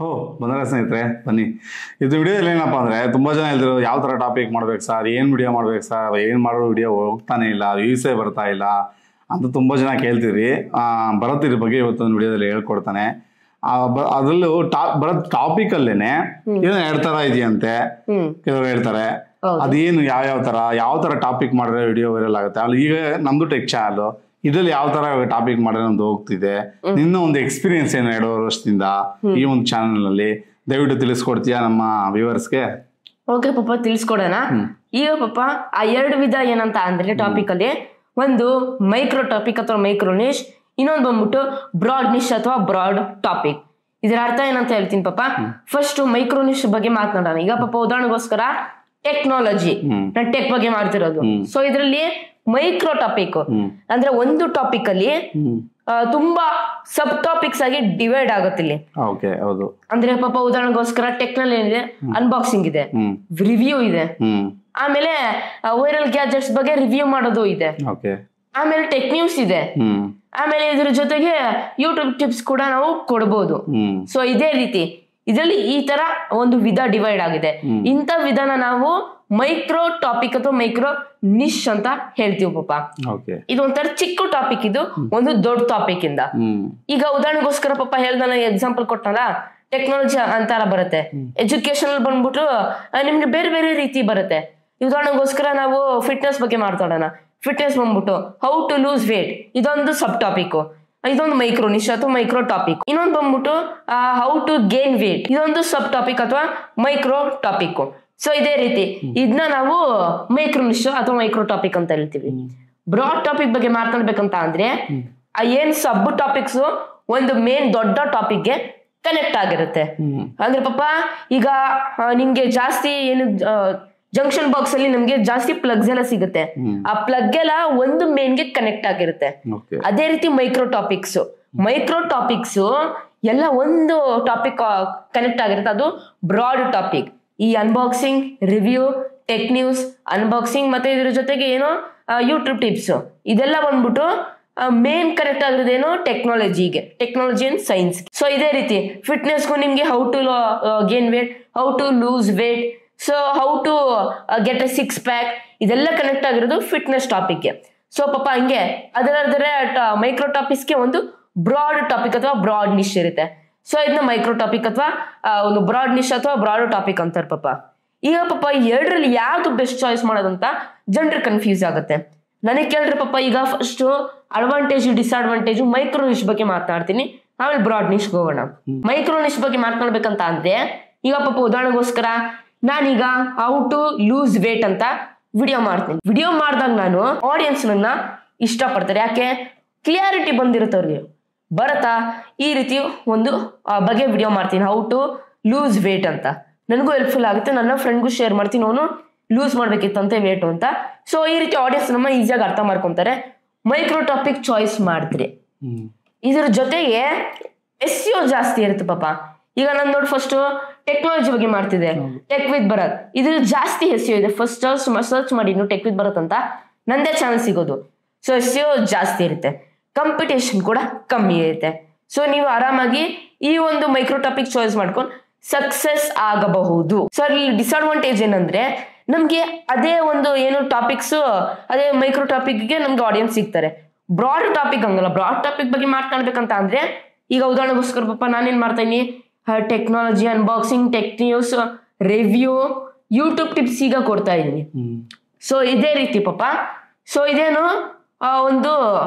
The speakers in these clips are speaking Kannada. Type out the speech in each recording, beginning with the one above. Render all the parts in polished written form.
ಓ ಬಂದರೆ ಸ್ನೇಹಿತರೆ ಬನ್ನಿ. ಇದು ವಿಡಿಯೋದಲ್ಲಿ ಏನಪ್ಪ ಅಂದರೆ ತುಂಬ ಜನ ಹೇಳಿದ್ರು ಯಾವ ಥರ ಟಾಪಿಕ್ ಮಾಡ್ಬೇಕು ಸರ್, ಏನು ವಿಡಿಯೋ ಮಾಡ್ಬೇಕು ಸರ್, ಏನು ಮಾಡೋ ವಿಡಿಯೋ ಹೋಗ್ತಾನೆ ಇಲ್ಲ, ವ್ಯೂಸೇ ಬರ್ತಾ ಇಲ್ಲ ಅಂತ ತುಂಬ ಜನ ಕೇಳ್ತೀರಿ. ಭರತ್ ಇದ್ರ ಬಗ್ಗೆ ಇವತ್ತೊಂದು ವಿಡಿಯೋದಲ್ಲಿ ಹೇಳ್ಕೊಡ್ತಾನೆ. ಅದರಲ್ಲೂ ಬರೋದ್ ಟಾಪಿಕಲ್ಲೇನೆ ಏನೋ 2 ಥರ ಇದೆಯಂತೆ. ಕೆಲವರು ಹೇಳ್ತಾರೆ ಅದೇನು ಯಾವ ಥರ ಟಾಪಿಕ್ ಮಾಡಿದ್ರೆ ವಿಡಿಯೋ ವೈರಲ್ ಆಗುತ್ತೆ. ಅಲ್ಲಿ ಈಗ ನಮ್ದು ಟೆಕ್ ಚಾನಲ್, ಇದ್ರಲ್ಲಿ ಯಾವ ತರ ಟಾಪಿಕ್ ಮಾಡಿದ್ರೆ ನಮ್ದು ಹೋಗ್ತಿದೆ, ನಿನ್ನ ಒಂದು ಎಕ್ಸ್ಪೀರಿಯನ್ಸ್ ಏನು 2 ವರ್ಷದಿಂದ ಈ ಒಂದು ಚಾನಲ್ ನಲ್ಲಿ ದಯವಿಟ್ಟು ತಿಳಿಸ್ಕೊಡ್ತೀಯಾ ನಮ್ಮ ವ್ಯೂವರ್ಸ್ಗೆ? ಓಕೆ ಪಾಪ, ತಿಳಿಸ್ಕೊಡೋಣ. ಈಗ ಪಾಪ ಆ 2 ವಿಧ ಏನಂತ ಅಂದ್ರೆ ಟಾಪಿಕ್ ಅಲ್ಲಿ, ಒಂದು ಮೈಕ್ರೋ ಟಾಪಿಕ್ ಅಥವಾ ಮೈಕ್ರೋ ನಿಶ್, ಇನ್ನೊಂದು ಬಂದ್ಬಿಟ್ಟು ಬ್ರಾಡ್ ನಿಶ್ ಅಥವಾ ಬ್ರಾಡ್ ಟಾಪಿಕ್. ಇದರ ಅರ್ಥ ಏನಂತ ಹೇಳ್ತೀನಿ ಪಾಪ. ಫಸ್ಟ್ ಮೈಕ್ರೋ ನಿಶ್ ಬಗ್ಗೆ ಮಾತನಾಡೋಣ. ಈಗ ಪಾಪ ಉದಾಹರಣೆಗೋಸ್ಕರ ಟೆಕ್ನಾಲಜಿ, ನಾನು ಟೆಕ್ ಬಗ್ಗೆ ಮಾಡ್ತಿರೋದು. ಸೊ ಇದರಲ್ಲಿ ಮೈಕ್ರೋ ಟಾಪಿಕ್ ಅಂದ್ರೆ ಒಂದು ಟಾಪಿಕ್ ಅಲ್ಲಿ ತುಂಬಾ ಸಬ್ ಟಾಪಿಕ್ಸ್ ಆಗಿ ಡಿವೈಡ್ ಆಗುತ್ತೆ ಇಲ್ಲಿ. ಅಂದ್ರೆ ಪಾಪ ಉದಾಹರಣೆಗೋಸ್ಕರ ಟೆಕ್ನಾಲಜಿ ಏನಿದೆ, ಅನ್ಬಾಕ್ಸಿಂಗ್ ಇದೆ, ರಿವ್ಯೂ ಇದೆ, ಆಮೇಲೆ ವೈರಲ್ ಗ್ಯಾಜೆಟ್ಸ್ ಬಗ್ಗೆ ರಿವ್ಯೂ ಮಾಡೋದು ಇದೆ, ಆಮೇಲೆ ಟೆಕ್ ನ್ಯೂಸ್ ಇದೆ, ಆಮೇಲೆ ಇದ್ರ ಜೊತೆಗೆ ಯೂಟ್ಯೂಬ್ ಟಿಪ್ಸ್ ಕೂಡ ನಾವು ಕೊಡಬಹುದು. ಸೊ ಇದೇ ರೀತಿ ಇದರಲ್ಲಿ ಈ ತರ ಒಂದು ವಿಧ ಡಿವೈಡ್ ಆಗಿದೆ. ಇಂಥ ವಿಧಾನ ನಾವು ಮೈಕ್ರೋ ಟಾಪಿಕ್ ಅಥವಾ ಮೈಕ್ರೋ ನಿಶ್ ಅಂತ ಹೇಳ್ತೀವಿ ಪಾಪ. ಇದು ಒಂಥರ ಚಿಕ್ಕ ಟಾಪಿಕ್, ಇದು ಒಂದು ದೊಡ್ಡ ಟಾಪಿಕ್ ಇಂದ. ಈಗ ಉದಾಹರಣೆಗೋಸ್ಕರ ಪಾಪ ಹೇಳ್ದಾನ ಎಕ್ಸಾಂಪಲ್ ಕೊಟ್ಟನಲ್ಲ, ಟೆಕ್ನಾಲಜಿ ಅಂತಾರ ಬರುತ್ತೆ, ಎಜುಕೇಶನ್ ಬಂದ್ಬಿಟ್ಟು ನಿಮ್ಗೆ ಬೇರೆ ಬೇರೆ ರೀತಿ ಬರುತ್ತೆ. ಉದಾಹರಣೆಗೋಸ್ಕರ ನಾವು ಫಿಟ್ನೆಸ್ ಬಗ್ಗೆ ಮಾತಾಡೋಣ. ಫಿಟ್ನೆಸ್ ಬಂದ್ಬಿಟ್ಟು ಹೌ ಟು ಲೂಸ್ ವೇಟ್, ಇದೊಂದು ಸಬ್ ಟಾಪಿಕ್, ಇದೊಂದು ಮೈಕ್ರೋ ನಿಶ್ ಅಥವಾ ಮೈಕ್ರೋ ಟಾಪಿಕ್. ಇನ್ನೊಂದು ಬಂದ್ಬಿಟ್ಟು ಹೌ ಟು ಗೇನ್ ವೇಟ್, ಇದೊಂದು ಸಬ್ ಟಾಪಿಕ್ ಅಥವಾ ಮೈಕ್ರೋ ಟಾಪಿಕ್. ಸೊ ಇದೇ ರೀತಿ ಇದನ್ನ ನಾವು ಮೈಕ್ರೋ ನಿಶ್ ಅಥವಾ ಮೈಕ್ರೋ ಟಾಪಿಕ್ ಅಂತ ಹೇಳ್ತೀವಿ. ಬ್ರಾಡ್ ಟಾಪಿಕ್ ಬಗ್ಗೆ ಮಾತಾಡ್ಬೇಕಂತ ಅಂದ್ರೆ ಏನ್ ಸಬ್ ಟಾಪಿಕ್ಸ್ ಒಂದು ಮೇನ್ ದೊಡ್ಡ ಟಾಪಿಕ್ ಗೆ ಕನೆಕ್ಟ್ ಆಗಿರುತ್ತೆ. ಅಂದ್ರೆ ಪಾಪ ಈಗ ನಿಮ್ಗೆ ಜಾಸ್ತಿ ಏನು ಜಂಕ್ಷನ್ ಬಾಕ್ಸ್ ಅಲ್ಲಿ ನಮ್ಗೆ ಜಾಸ್ತಿ ಪ್ಲಗ್ಸ್ ಎಲ್ಲ ಸಿಗುತ್ತೆ. ಆ ಪ್ಲಗ್ ಎಲ್ಲ ಒಂದು ಮೇನ್ ಗೆ ಕನೆಕ್ಟ್ ಆಗಿರುತ್ತೆ. ಅದೇ ರೀತಿ ಮೈಕ್ರೋ ಟಾಪಿಕ್ಸ್ ಎಲ್ಲ ಒಂದು ಟಾಪಿಕ್ ಕನೆಕ್ಟ್ ಆಗಿರುತ್ತೆ, ಅದು ಬ್ರಾಡ್ ಟಾಪಿಕ್. ಈ unboxing, review, tech news, unboxing ಮತ್ತೆ ಇದ್ರ ಜೊತೆಗೆ ಏನೋ ಯೂಟ್ಯೂಬ್ ಟಿಪ್ಸ್, ಇದೆಲ್ಲ ಬಂದ್ಬಿಟ್ಟು ಮೇನ್ ಕನೆಕ್ಟ್ ಆಗಿರೋದೇನೋ ಟೆಕ್ನಾಲಜಿ ಅಂಡ್ ಸೈನ್ಸ್. ಸೊ ಇದೇ ರೀತಿ ಫಿಟ್ನೆಸ್ಗೂ ನಿಮ್ಗೆ how to gain weight, how to lose weight, so how to get a 6 pack, ಇದೆಲ್ಲ ಕನೆಕ್ಟ್ ಆಗಿರೋದು ಫಿಟ್ನೆಸ್ ಟಾಪಿಕ್ಗೆ. ಸೊ ಪಾಪ ಹಂಗೆ ಅದರ ಮೈಕ್ರೋ ಟಾಪಿಕ್ಸ್ಗೆ ಒಂದು ಬ್ರಾಡ್ ಟಾಪಿಕ್ ಅಥವಾ ಬ್ರಾಡ್ ನಿಶ್ ಇರುತ್ತೆ. ಸೊ ಇದನ್ನ ಮೈಕ್ರೋ ಟಾಪಿಕ್ ಅಥವಾ ಒಂದು ಬ್ರಾಡ್ ನಿಶ್ ಅಥವಾ ಬ್ರಾಡ್ ಟಾಪಿಕ್ ಅಂತಾರೆ ಪಾಪ. ಈಗ ಪಾಪ 2ರಲ್ಲಿ ಯಾವ್ದು ಬೆಸ್ಟ್ ಚಾಯ್ಸ್ ಮಾಡೋದಂತ ಜನರು ಕನ್ಫ್ಯೂಸ್ ಆಗುತ್ತೆ. ನನಗೆ ಕೇಳ್ರಿ ಪಾಪ, ಈಗ ಫಸ್ಟ್ ಅಡ್ವಾಂಟೇಜ್ ಡಿಸ್ಅಡ್ವಾಂಟೇಜ್ ಮೈಕ್ರೋ ನಿಶ್ ಬಗ್ಗೆ ಮಾತನಾಡ್ತೀನಿ, ಆಮೇಲೆ ಬ್ರಾಡ್ ನಿಶ್ ಹೋಗೋಣ. ಮೈಕ್ರೋ ನಿಶ್ ಬಗ್ಗೆ ಮಾತನಾಡ್ಬೇಕಂತ ಅಂದ್ರೆ ಈಗ ಪಾಪ ಉದಾಹರಣೆಗೋಸ್ಕರ ನಾನೀಗ ಹೌ ಟು ಲೂಸ್ ವೇಟ್ ಅಂತ ವಿಡಿಯೋ ಮಾಡ್ತೀನಿ. ವಿಡಿಯೋ ಮಾಡಿದಾಗ ನಾನು ಆಡಿಯನ್ಸ್ ನನ್ನ ಇಷ್ಟಪಡ್ತಾರೆ. ಯಾಕೆ? ಕ್ಲಿಯಾರಿಟಿ ಬಂದಿರುತ್ತೆ ಅವ್ರಿಗೆ. ಬರತ್ತಾ ಈ ರೀತಿ ಒಂದು ಬಗ್ಗೆ ವಿಡಿಯೋ ಮಾಡ್ತೀನಿ, ಹೌ ಟು ಲೂಸ್ ವೇಟ್ ಅಂತ. ನನಗೂ ಹೆಲ್ಪ್ಫುಲ್ ಆಗುತ್ತೆ, ನನ್ನ ಫ್ರೆಂಡ್ಗೂ ಶೇರ್ ಮಾಡ್ತೀನಿ, ಅವನು ಲೂಸ್ ಮಾಡ್ಬೇಕಿತ್ತಂತೆ ವೇಟ್ ಅಂತ. ಸೊ ಈ ರೀತಿ ಆಡಿಯನ್ಸ್ ನಮ್ಮ ಈಸಿಯಾಗಿ ಅರ್ಥ ಮಾಡ್ಕೊಂತಾರೆ. ಮೈಕ್ರೋ ಟಾಪಿಕ್ ಚಾಯ್ಸ್ ಮಾಡಿದ್ರೆ ಇದ್ರ ಜೊತೆಗೆ SEO ಜಾಸ್ತಿ ಇರುತ್ತೆ ಪಾಪ. ಈಗ ನಾನು ನೋಡಿ ಫಸ್ಟ್ ಟೆಕ್ನಾಲಜಿ ಬಗ್ಗೆ ಮಾಡ್ತಿದ್ದೆ, ಟೆಕ್ ವಿತ್ ಭರತ್, ಇದು ಜಾಸ್ತಿ SEO ಇದೆ. ಫಸ್ಟ್ ಸರ್ಚ್ ಮಾಡಿ ಟೆಕ್ ವಿತ್ ಭರತ್ ಅಂತ ನಂದೇ ಚಾನಲ್ ಸಿಗೋದು. ಸೊ SEO ಜಾಸ್ತಿ ಇರುತ್ತೆ, ಕಾಂಪಿಟೇಷನ್ ಕೂಡ ಕಮ್ಮಿ ಇರುತ್ತೆ. ಸೊ ನೀವು ಆರಾಮಾಗಿ ಈ ಒಂದು ಮೈಕ್ರೋ ಟಾಪಿಕ್ ಚಾಯ್ಸ್ ಮಾಡ್ಕೊಂಡು ಸಕ್ಸಸ್ ಆಗಬಹುದು. ಸೊ ಅಲ್ಲಿ ಡಿಸ್ಅಡ್ವಾಂಟೇಜ್ ಏನಂದ್ರೆ ನಮ್ಗೆ ಅದೇ ಒಂದು ಏನು ಟಾಪಿಕ್ಸ್, ಅದೇ ಮೈಕ್ರೋ ಟಾಪಿಕ್ಗೆ ನಮ್ಗೆ ಆಡಿಯನ್ಸ್ ಸಿಗ್ತಾರೆ. ಬ್ರಾಡ್ ಟಾಪಿಕ್ ಹಂಗಲ್ಲ. ಬ್ರಾಡ್ ಟಾಪಿಕ್ ಬಗ್ಗೆ ಮಾತನಾಡ್ಬೇಕಂತ ಅಂದ್ರೆ ಈಗ ಉದಾಹರಣೆಗೋಸ್ಕರ ಪಾಪ ನಾನೇನ್ ಮಾಡ್ತಾ ಇದೀನಿ, technology, unboxing, tech news, review, YouTube tips ಈಗ ಕೊಡ್ತಾ ಇದೀನಿ. ಸೊ ಇದೇ ರೀತಿ ಪಾಪ. ಸೊ ಇದೇನು ಒಂದು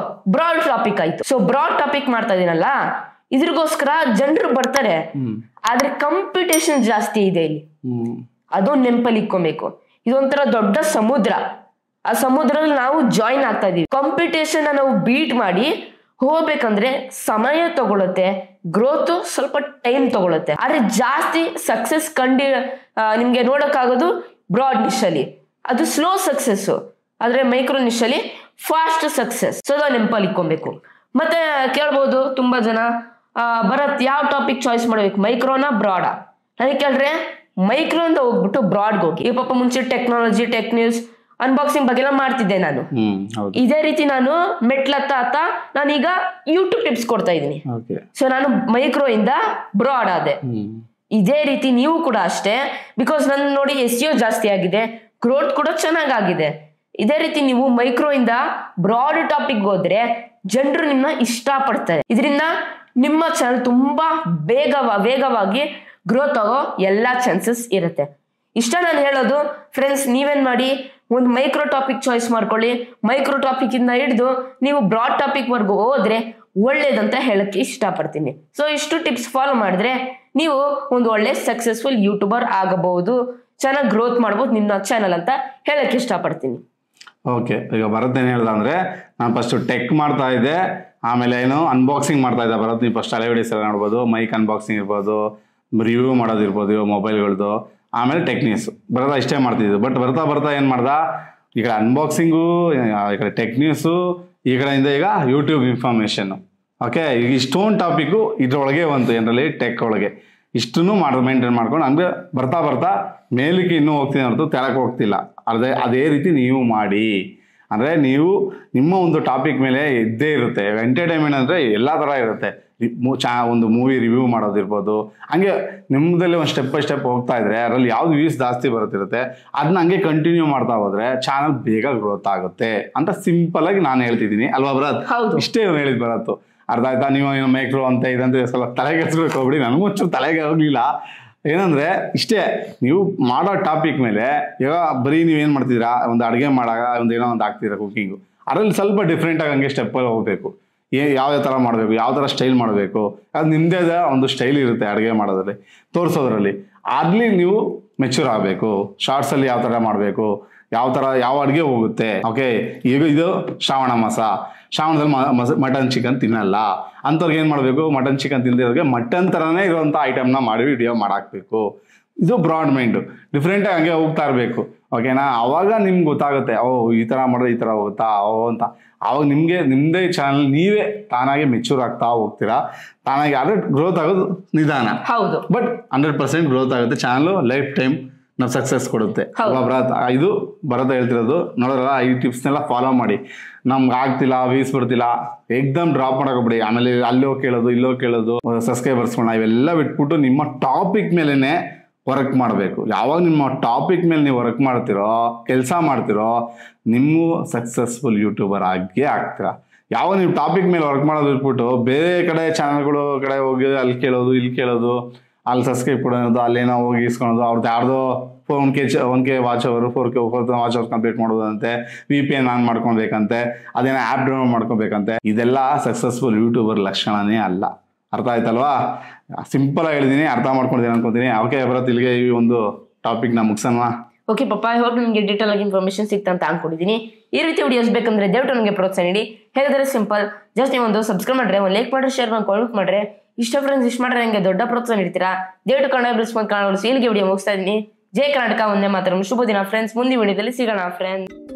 ಬ್ರಾಡ್ ಟಾಪಿಕ್ ಆಯ್ತು. ಸೊ ಬ್ರಾಡ್ ಟಾಪಿಕ್ ಮಾಡ್ತಾ ಇದೀನಲ್ಲ, ಇದ್ರಿಗೋಸ್ಕರ ಜನರು ಬರ್ತಾರೆ, ಆದ್ರೆ ಕಾಂಪಿಟೇಷನ್ ಜಾಸ್ತಿ ಇದೆ ಇಲ್ಲಿ. ಅದು ನೆನಪಲ್ಲಿ ಇಟ್ಕೊಬೇಕು. ಇದೊಂಥರ ದೊಡ್ಡ ಸಮುದ್ರ. ಆ ಸಮುದ್ರದಲ್ಲಿ ನಾವು ಜಾಯಿನ್ ಆಗ್ತಾ ಇದೀವಿ. ಕಾಂಪಿಟೇಷನ್ ನಾವು ಬೀಟ್ ಮಾಡಿ ಹೋಗ್ಬೇಕಂದ್ರೆ ಸಮಯ ತಗೊಳುತ್ತೆ, ಗ್ರೋತ್ ಸ್ವಲ್ಪ ಟೈಮ್ ತಗೊಳುತ್ತೆ. ಆದ್ರೆ ಜಾಸ್ತಿ ಸಕ್ಸಸ್ ನಿಮ್ಗೆ ನೋಡಕ್ಕಾಗೋದು ಬ್ರಾಡ್ ನಿಶ್ ಅಲ್ಲಿ, ಅದು ಸ್ಲೋ ಸಕ್ಸಸ್. ಆದ್ರೆ ಮೈಕ್ರೋ ನಿಶ್ ಅಲ್ಲಿ ಫಾಸ್ಟ್ ಸಕ್ಸಸ್. ಸೊ ಅದು ನೆನಪಲ್ಲಿ ಇಟ್ಕೊಬೇಕು. ಮತ್ತೆ ಕೇಳ್ಬೋದು ತುಂಬಾ ಜನ, ಭರತ್ ಯಾವ ಟಾಪಿಕ್ ಚಾಯ್ಸ್ ಮಾಡ್ಬೇಕು, ಮೈಕ್ರೋನಾ ಬ್ರಾಡಾ? ನನಗೆ ಕೇಳ್ರೆ ಮೈಕ್ರೋ ಅಂತ ಹೋಗ್ಬಿಟ್ಟು ಬ್ರಾಡ್ಗೆ ಹೋಗಿ. ಈ ಪಾಪ ಮುಂಚೆ ಟೆಕ್ನಾಲಜಿ, ಟೆಕ್ ನ್ಯೂಸ್, ಅನ್ಬಾಕ್ಸಿಂಗ್ ಬಗ್ಗೆ ಎಲ್ಲ ಮಾಡ್ತಿದ್ದೆ ನಾನು. ಹೌದು. ಇದೇ ರೀತಿ ನಾನು ಮೆಟ್ಲತ್ತ ನಾನೀಗ ಯೂಟ್ಯೂಬ್ ಟಿಪ್ಸ್ ಕೊಡ್ತಾ ಇದ್ದೀನಿ. ಸೊ ನಾನು ಮೈಕ್ರೋ ಇಂದ ಬ್ರಾಡ್ ಆದೆ. ಇದೇ ರೀತಿ ನೀವು ಕೂಡ ಅಷ್ಟೇ, ಬಿಕಾಸ್ ನನ್ನ ನೋಡಿ SEO ಜಾಸ್ತಿ ಆಗಿದೆ, ಗ್ರೋತ್ ಕೂಡ ಚೆನ್ನಾಗಾಗಿದೆ. ಇದೇ ರೀತಿ ನೀವು ಮೈಕ್ರೋ ಇಂದ ಬ್ರಾಡ್ ಟಾಪಿಕ್ ಹೋದ್ರೆ ಜನರು ನಿಮ್ಮನ್ನ ಇಷ್ಟ ಪಡ್ತಾರೆ. ಇದರಿಂದ ನಿಮ್ಮ ಚಾನಲ್ ತುಂಬಾ ವೇಗವಾಗಿ ಗ್ರೋತ್ ಆಗೋ ಎಲ್ಲಾ ಚಾನ್ಸಸ್ ಇರುತ್ತೆ. ಇಷ್ಟ ನಾನು ಹೇಳೋದು ಫ್ರೆಂಡ್ಸ್, ನೀವೇನ್ ಮಾಡಿ ಒಂದು ಮೈಕ್ರೋ ಟಾಪಿಕ್ ಚಾಯ್ಸ್ ಮಾಡ್ಕೊಳ್ಳಿ. ಮೈಕ್ರೋ ಟಾಪಿಕ್ ಇಂದ ಹಿಡಿದು ನೀವು ಬ್ರಾಡ್ ಟಾಪಿಕ್ ವರ್ಗು ಹೋದ್ರೆ ಒಳ್ಳೇದಂತ ಹೇಳಕ್ಕೆ ಇಷ್ಟಪಡ್ತೀನಿ. ಸೊ ಇಷ್ಟು ಟಿಪ್ಸ್ ಫಾಲೋ ಮಾಡಿದ್ರೆ ನೀವು ಒಂದು ಒಳ್ಳೆ ಸಕ್ಸಸ್ಫುಲ್ ಯೂಟ್ಯೂಬರ್ ಆಗಬಹುದು, ಚೆನ್ನಾಗಿ ಗ್ರೋತ್ ಮಾಡ್ಬೋದು ನಿಮ್ಮ ಚಾನಲ್ ಅಂತ ಹೇಳಕ್ ಇಷ್ಟಪಡ್ತೀನಿ. ಓಕೆ, ಈಗ ಭರತ್ ಏನ್ ಹೇಳ್ದ ಅಂದ್ರೆ, ನಾನು ಫಸ್ಟ್ ಟೆಕ್ ಮಾಡ್ತಾ ಇದ್ದೆ, ಆಮೇಲೆ ಏನು ಅನ್ಬಾಕ್ಸಿಂಗ್ ಮಾಡ್ತಾ ಇದ್ದೆ. ಭರತ್ ನೀವು ಫಸ್ಟ್ ಹಳೆ ವಿಡಿಯೋಸ್ ಎಲ್ಲ ನೋಡ್ಬೋದು, ಮೈಕ್ ಅನ್ಬಾಕ್ಸಿಂಗ್ ಇರ್ಬೋದು, ರಿವ್ಯೂ ಮಾಡೋದಿರ್ಬೋದು ಮೊಬೈಲ್ಗಳದ್ದು, ಆಮೇಲೆ ಟೆಕ್ನಿಕ್ಸ್. ಭರತ ಇಷ್ಟೇ ಮಾಡ್ತಿದ್ದು. ಬಟ್ ಬರ್ತಾ ಏನ್ ಮಾಡ್ದ, ಈ ಕಡೆ ಅನ್ಬಾಕ್ಸಿಂಗು, ಈ ಕಡೆ ಟೆಕ್ನಿಕ್ಸು, ಈ ಕಡೆಯಿಂದ ಈಗ ಯೂಟ್ಯೂಬ್ ಇನ್ಫಾರ್ಮೇಶನ್. ಓಕೆ, ಈಗ ಇಷ್ಟೊಂದು ಟಾಪಿಕ್ಕು ಇದ್ರೊಳಗೆ ಬಂತು, ಏನರಲ್ಲಿ ಟೆಕ್ ಒಳಗೆ ಇಷ್ಟನ್ನು ಮೇಂಟೈನ್ ಮಾಡ್ಕೊಂಡು ಹಂಗೆ ಬರ್ತಾ ಮೇಲಕ್ಕೆ ಇನ್ನೂ ಹೋಗ್ತೀನಿ ಹೊರತು ತೆಳಕ್ಕೆ ಹೋಗ್ತಿಲ್ಲ. ಅದೇ ರೀತಿ ನೀವು ಮಾಡಿ. ಅಂದರೆ ನೀವು ನಿಮ್ಮ ಒಂದು ಟಾಪಿಕ್ ಮೇಲೆ ಇದ್ದೇ ಇರುತ್ತೆ. ಎಂಟರ್ಟೈನ್ಮೆಂಟ್ ಅಂದರೆ ಎಲ್ಲ ಥರ ಇರುತ್ತೆ. ಒಂದು ಮೂವಿ ರಿವ್ಯೂ ಮಾಡೋದಿರ್ಬೋದು, ಹಂಗೆ ನಿಮ್ಮದಲ್ಲಿ ಒಂದು ಸ್ಟೆಪ್ ಬೈ ಸ್ಟೆಪ್ ಹೋಗ್ತಾ ಇದ್ರೆ ಅದರಲ್ಲಿ ಯಾವ್ದು ವ್ಯೂಸ್ ಜಾಸ್ತಿ ಬರುತ್ತಿರುತ್ತೆ ಅದನ್ನ ಹಂಗೆ ಕಂಟಿನ್ಯೂ ಮಾಡ್ತಾ ಹೋದ್ರೆ ಚಾನಲ್ ಬೇಗ ಗ್ರೋತ್ ಆಗುತ್ತೆ ಅಂತ ಸಿಂಪಲ್ ಆಗಿ ನಾನು ಹೇಳ್ತಿದ್ದೀನಿ ಅಲ್ವಾ ಭರತ್? ಇಷ್ಟೇ ಹೇಳಿದ್ ಭರತ್. ಅರ್ಥ ಆಯ್ತಾ? ನೀವು ಏನು ಮೈಕ್ರೋ ಅಂತ ಇದಂತ ಸ್ವಲ್ಪ ತಲೆಗೆ ಹಚ್ಬೇಕು ಹೋಗ್ಬಿಡಿ, ನನಗೂ ಒಂಚೂರು ತಲೆಗೆ ಹೋಗ್ಲಿಲ್ಲ. ಏನಂದ್ರೆ ಇಷ್ಟೇ, ನೀವು ಮಾಡೋ ಟಾಪಿಕ್ ಮೇಲೆ ಈಗ ಬರೀ ನೀವೇನ್ ಮಾಡ್ತಿದ್ದೀರಾ, ಒಂದು ಅಡುಗೆ ಮಾಡಾಗ ಒಂದು ಏನೋ ಒಂದು ಹಾಕ್ತಿದ್ದೀರಾ ಕುಕಿಂಗು, ಅದರಲ್ಲಿ ಸ್ವಲ್ಪ ಡಿಫ್ರೆಂಟ್ ಆಗಿ ಹಂಗೆ ಸ್ಟೆಪ್ಪಲ್ಲಿ ಹೋಗ್ಬೇಕು. ಯಾವ ಥರ ಮಾಡಬೇಕು, ಯಾವ ಥರ ಸ್ಟೈಲ್ ಮಾಡಬೇಕು, ಅದು ನಿಮ್ಮದೇ ಒಂದು ಸ್ಟೈಲ್ ಇರುತ್ತೆ ಅಡುಗೆ ಮಾಡೋದ್ರಲ್ಲಿ, ತೋರಿಸೋದ್ರಲ್ಲಿ. ಅಲ್ಲಿ ನೀವು ಮೆಚ್ಯೂರ್ ಆಗಬೇಕು. ಶಾರ್ಟ್ಸಲ್ಲಿ ಯಾವ ಥರ ಮಾಡಬೇಕು, ಯಾವ ಅಡುಗೆ ಹೋಗುತ್ತೆ. ಓಕೆ, ಈಗ ಇದು ಶ್ರಾವಣ ಮಾಸ, ಶ್ರಾವಣದಲ್ಲಿ ಮಟನ್ ಚಿಕನ್ ತಿನ್ನಲ್ಲ ಅಂಥವ್ರಿಗೆ ಏನು ಮಾಡಬೇಕು, ಮಟನ್ ಚಿಕನ್ ತಿಂದಿರೋರಿಗೆ ಮಟನ್ ಥರನೇ ಇರುವಂಥ ಐಟಮ್ನ ಮಾಡಿ ವಿಡಿಯೋ ಮಾಡಾಕ್ಬೇಕು. ಇದು ಬ್ರಾಡ್ ಮೈಂಡು, ಡಿಫ್ರೆಂಟಾಗಿ ಹಂಗೆ ಹೋಗ್ತಾ ಇರಬೇಕು. ಓಕೆನಾ? ಅವಾಗ ನಿಮ್ಗೆ ಗೊತ್ತಾಗುತ್ತೆ, ಈ ಥರ ಮಾಡಿದ್ರೆ ಈ ಥರ ಹೋಗುತ್ತಾ ಅಂತ. ಅವಾಗ ನಿಮಗೆ ನಿಮ್ಮದೇ ಚಾನಲ್ ನೀವೇ ತಾನಾಗೆ ಮೆಚ್ಯೂರ್ ಆಗ್ತಾ ಹೋಗ್ತೀರಾ. ತಾನಾಗೆ ಆದರೆ ಗ್ರೋತ್ ಆಗೋದು ನಿಧಾನ, ಹೌದು, ಬಟ್ 100% ಗ್ರೋತ್ ಆಗುತ್ತೆ. ಚಾನಲ್ ಲೈಫ್ ಟೈಮ್ ನಾವು ಸಕ್ಸಸ್ ಕೊಡುತ್ತೆ. ಭರತ್, ಇದು ಭರತ್ ಹೇಳ್ತಿರೋದು ನೋಡೋಲ್ಲ. ಈ ಟಿಪ್ಸ್ನೆಲ್ಲ ಫಾಲೋ ಮಾಡಿ. ನಮ್ಗೆ ಆಗ್ತಿಲ್ಲ, ವ್ಯೂಸ್ ಬರ್ತಿಲ್ಲ, ಎಕ್ದಮ್ ಡ್ರಾಪ್ ಮಾಡೋಕೋಗ್ಬಿಡಿ. ಆಮೇಲೆ ಅಲ್ಲೋ ಕೇಳೋದು ಇಲ್ಲೋ ಕೇಳೋದು, ಸಬ್ಸ್ಕ್ರೈಬರ್ಸ್ಗಳನ್ನ ಇವೆಲ್ಲ ಬಿಟ್ಬಿಟ್ಟು ನಿಮ್ಮ ಟಾಪಿಕ್ ಮೇಲೆನೆ ವರ್ಕ್ ಮಾಡಬೇಕು. ಯಾವಾಗ ನಿಮ್ಮ ಟಾಪಿಕ್ ಮೇಲೆ ನೀವು ವರ್ಕ್ ಮಾಡ್ತಿರೋ, ಕೆಲಸ ಮಾಡ್ತಿರೋ, ನಿಮ್ಮ ಸಕ್ಸಸ್ಫುಲ್ ಯೂಟ್ಯೂಬರ್ ಆಗೇ ಆಗ್ತೀರಾ. ಯಾವಾಗ ನೀವು ಟಾಪಿಕ್ ಮೇಲೆ ವರ್ಕ್ ಮಾಡೋದು ಬಿಟ್ಬಿಟ್ಟು ಬೇರೆ ಕಡೆ ಚಾನಲ್ಗಳು ಕಡೆ ಹೋಗಿ ಅಲ್ಲಿ ಕೇಳೋದು ಇಲ್ಲಿ ಕೇಳೋದು, ಅಲ್ಲಿ ಸಬ್ಸ್ಕ್ರೈಬ್ ಕೊಡೋದು, ಅಲ್ಲೇನೋ ಹೋಗಿ ಇಸ್ಕೊಳೋದು, ಅವ್ರದ್ದು ಯಾರ್ದೋ 1K watch hour 4K watch hour complete ಮಾಡೋದಂತೆ, VPN ಆನ್ ಮಾಡ್ಕೊಬೇಕಂತೆ, ಅದೇನೋ ಆ್ಯಪ್ ಡೌನ್ಲೋಡ್ ಮಾಡ್ಕೊಬೇಕಂತೆ. ಇದೆಲ್ಲ ಸಕ್ಸಸ್ಫುಲ್ ಯೂಟ್ಯೂಬರ್ ಲಕ್ಷಣನೇ ಅಲ್ಲ. ಅರ್ಥ ಆಯ್ತಲ್ವಾ? ಸಿಂಪಲ್ ಆಗಿ ಹೇಳಿದೀನಿ, ಅರ್ಥ ಮಾಡ್ಕೊಂಡಿದ್ದೀನಿ ಅನ್ಕೋತೀನಿ. ಓಕೆ ಭರತ್, ಇಲ್ಲಿಗೆ ಈ ಒಂದು ಟಾಪಿಕ್ ನ ಮುಗಿಸೋಣ. ಓಕೆ ಪಪ್ಪ, ಐ ಹೋಪ್ ನಿಮಗೆ ಡೀಟೇಲ್ ಆಗಿ ಇನ್ಫಾರ್ಮೇಶನ್ ಸಿಗ್ತಾ ಅಂತ ಅನ್ಕೊಂಡಿದ್ದೀನಿ. ಈ ರೀತಿ ವಿಡಿಯೋಸ್ ಬೇಕಂದ್ರೆ ದಯವಿಟ್ಟು ನನಗೆ ಪ್ರೋತ್ಸಾಹ ನೀಡಿ. ಹೇಗಿದ್ರೆ ಸಿಂಪಲ್, ಜಸ್ಟ್ ನೀವು ಒಂದು ಸಬ್ಸ್ಕ್ರೈಬ್ ಮಾಡ್ರೆ, ಒಂದು ಲೈಕ್ ಮಾಡ್ರೆ, ಶೇರ್ ಮಾಡಿ, ಕಾಮೆಂಟ್ ಮಾಡ್ರೆ, ಇಷ್ಟ ಫ್ರೆಂಡ್ಸ್ ಇಷ್ಟ ಮಾಡ್ರೆ ನನಗೆ ದೊಡ್ಡ ಪ್ರೋತ್ಸಾಹ ನೀಡ್ತೀರಾ. ದಯವಿಟ್ಟು ಕನ್ನಡ ಬೆಳೆಸ್ಕೊಂಡು ಕನ್ನಡ ಇಲ್ಲಿಗೆ ವಿಡಿಯೋ ಮುಗಿಸ್ತಾ ಇದ್ದೀನಿ. ಜೈ ಕರ್ನಾಟಕ, ಒಂದೇ ಮಾತ್ರ. ಶುಭ ದಿನ ಫ್ರೆಂಡ್ಸ್. ಮುಂದಿನ ವಿಡಿಯೋದಲ್ಲಿ ಸಿಗೋಣ ಫ್ರೆಂಡ್ಸ್.